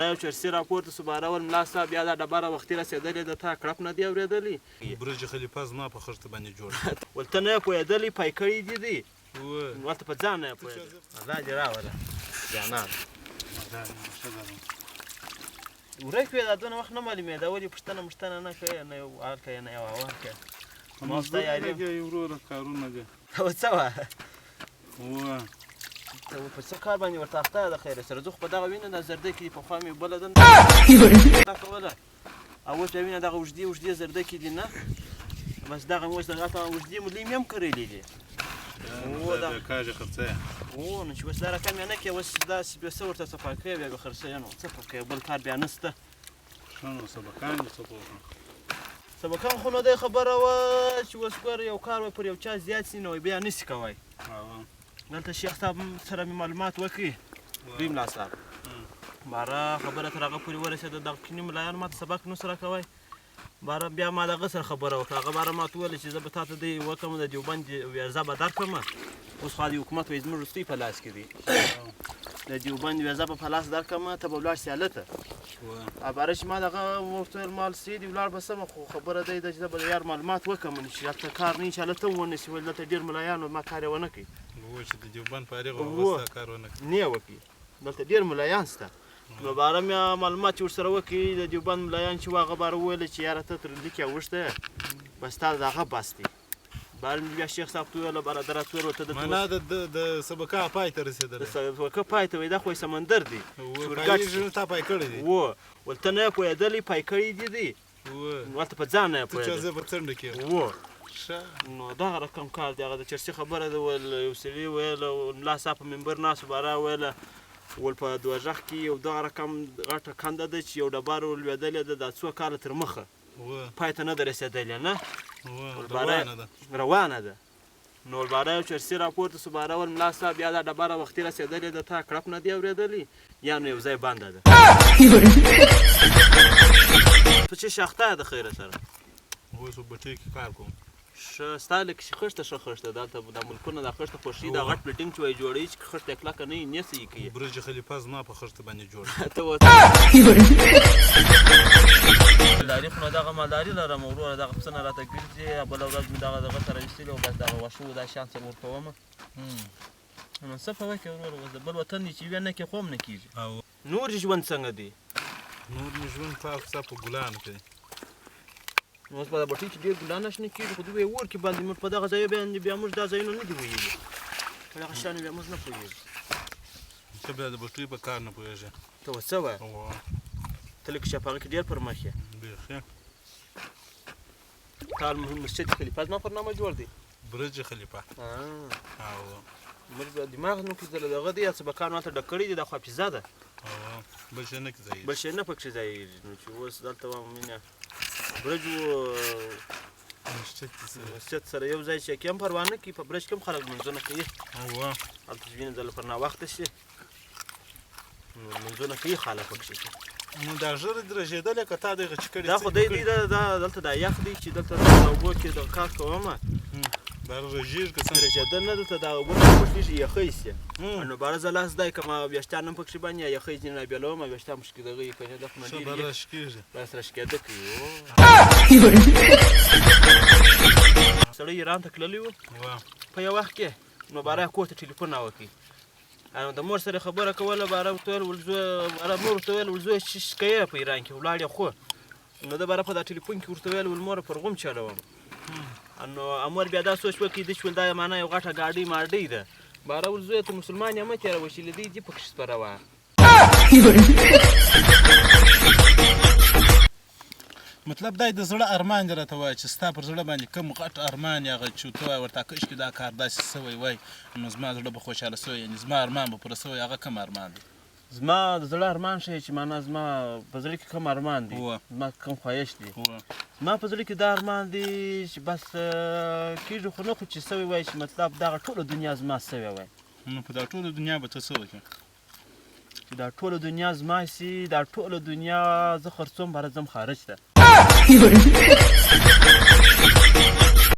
یو چرسي راپورته سو بارول ملا صاحب بیا دا ډبره وختي رسېدلې ده تا کړپ نه دی اورېدلی برج خلیفه زما په خښته باندې جوړ ولته نه یې پوهېدلی پای کړي دي دی ورته په ځان نه یې پوهېدلی الله دې راوله جانان ورک وې دا دونه وخت نه معلومېده ولې پوښتنه مشتنه نه کوې نه یو حال کوې نه یو احوال کوې ما ستا یاري وروره کارونه دي ته څه وه وه ته په څه کار باندې ورته اخته ده خیره سره زه خو په دغه وینه دا زرده کې دي پخوا مې بله دنده کوله او اوس بیا وینه دغه اوږدې اوږدې زرده کې دي نه بس دغه مې اوس دغلته اوږدې ملۍ مې هم کرلې دي کاږه خرڅه او نو چې اوس دا رقم یې نه کوې اوس داسې بیا څه ورته صفا کوې بیا به خرڅوې نو څه په کوې بل کار بیا نشته ښه نو سبقان دې څه وکړم سبقان خو نو دی خبره وه چې اوس ګوره یو کار وی پر یو چا زیات سي نو بیا نسي کوی دلته شیخ صاحب سره مې معلومات وکړي دوی ملا صاحب باره خبره تر هغه پورې ورسېده دغه کیني ملایانو ماته سبق نو سره کوی باره بیا ما د هغه سره خبره وکړه هغه باره ماته وویل چې زه به تا ته دی وکړم د دیوبند ویزه به درکړم اوس خو د حکومت وایي زموږ وروستۍ په لاس کې دی د دیوبند ویزه به په لاس درکړم ته به ولاړ سې هلته باره چې ما دغه ورته ویل مال سې دي ولاړ به سمه خو خبره دی ده چې زه به د یار معلومات وکړم چې هلته کار نه وي چې هلته هم ونیسي ویل دلته ډېر ملایانو ما کار یې ونه کوي چې د دیوبند فارغ وستا کار ونه کړي نه یې وکړي دلته ډېر ملایان شته نو باره مې معلومات چې ورسره وکړي د دیوبند ملایان چې وو هغه باره وویل چې یاره ته تر لیک اوښته یې بس تا د هغه بس دی باره مې بیا شیخ صاحب ته وویله باره د راته ورته معنا د سبقه پای ته رسېدلی د سبقه پای ته وایي دا خو یې سمندر دی تا پای کړی دی و ولته نه یې پوهېدلی پای کړي دي دی ورته په ځان نه یې پوهېدلی زه په څنډه کې و نو دغه رقم کار دی هغه د چرسي خبره ده ویل یو سړي ویل ملا صاحب په منبر ناست و باره ویله ول په دوزخ کې یو دغه رقم غټه کنده ده چې یو ډبره ولوېدلې ده دا څو کاله تر مخه پای ته نه ده رسېدلې نه روانه ده نو باره یو چرسي راپورته سو باره ول ملا صاحب یا دا ډبره وختي رسېدلې ده تا کړپ نه دی اورېدلی یا نو یو ځای بنده ده په چې شاخته ده خیره سره اوس بټۍ کې کار کوم ښه ستا لکه چې خښته ښه خښته دلته دا ملکونه دا خښته خوښي دا غټ بلډینګ چې وایي جوړوي چې خښته یې کلکه نه وي نیسه یې کوي برج خلیفه زما په خښته باندې جوړ ته مالداري خو نو دغه مالداري لرم وروره دغه پسونه راته ګرځي بله ورځ مې دغه سره ایستلي او بس دغه واښو دا شیان سره ورکومه نو څه په وکړې وروره اوس د بل وطن دی چې یوې نه کې خو هم نه کېږي نور ژوند څنګه دی نور مې ژوند ستا په ګلانو کې نو اوس په دا بټۍ کې ډېر ګلان شنه کېږي خو دوی اور کې باندې موږ په دغه ځای باندې بیا موږ دا ځایونه نه دي ویلي په دغه شیانو بیا موږ نه پوهېږو ته بیا د بټۍ په کار نه پوهېږې ته اوس څه وایې ته لکه چې په هغه کې ډېر پر مخ یې بیخي تا مسجد خلیفه زما پر نامه جوړ دی برج خلیفه موږ دماغ نو کې دغه دی سبقان ماته ډک کړي دي دا خو حافظه ده بل شی نه کې ځایېږي بل شی نه پکښې ځایېږي نو چې اوس دلته مینه برج و مسجد سره یو ځای چې هم پروا نه کوي په برج کې هم خلک لمونځونه کوي هلته چې وینې دله پر ناوخته شي نو لمونځونه کوي خلک پکښې نو دا ژر درژېدلی که تا دغه چې کړي دا خو دی دلته دا یخ دی چې دلته د اوبو کې دغه کار کومه دا رژېږي که څنګه رژېدل نه دلته دا اوبه نه پټېږي یخی سي نو باره زه لاس دی که ما ویښتان هم پکښې باندې یا یخی ځینې رابېلوم ویښتان پکښې دغه یې کنې دغه ښه به راشکېږي بس راشکېده کوي سړی ایران ته تللی و په یو وخت کې نو باره کور ته ټلیفون راوکړي د مور سره خبره کوله باره ورته ویل مور ورته ویل ول زویه څه کوې په ایران کې ولاړ یې خو نو ده باره په دا ټلیفون کې ورته ویل ول موره پر غوم چلوم نو امور بیا دا سوچ وکړي ده چې ول دا یې معنا یو غټه ګاډۍ ماډۍ ده باره ول زویه ته مسلمان یې مه تېروه چې له دې دې پکښې سپروه مطلب دا د زړه ارمان دې راته وایه چې ستا پر زړه باندې کوم غټ ارمان یې هغه چې ته وایې ورته کاشکې دا کار داسې سوی وای نو زما زړه به خوشحاله سوی یعنې زما ارمان به پوره سوی هغه کوم ارمان دی زما د زړه ارمان ښیي چې معنا زما په زړه کې کوم ارمان دی زما کوم خواهش دی زما په زړه کې دا ارمان دی چې بس کېږي خو نه خو چې سوی وای چې مطلب دغه ټوله دنیا زما سوی وای نو په دا ټوله دنیا به ته څه وکړې چې دا ټوله دنیا زما سي دا ټوله دنیا زه خرڅوم باره ځم خارج ته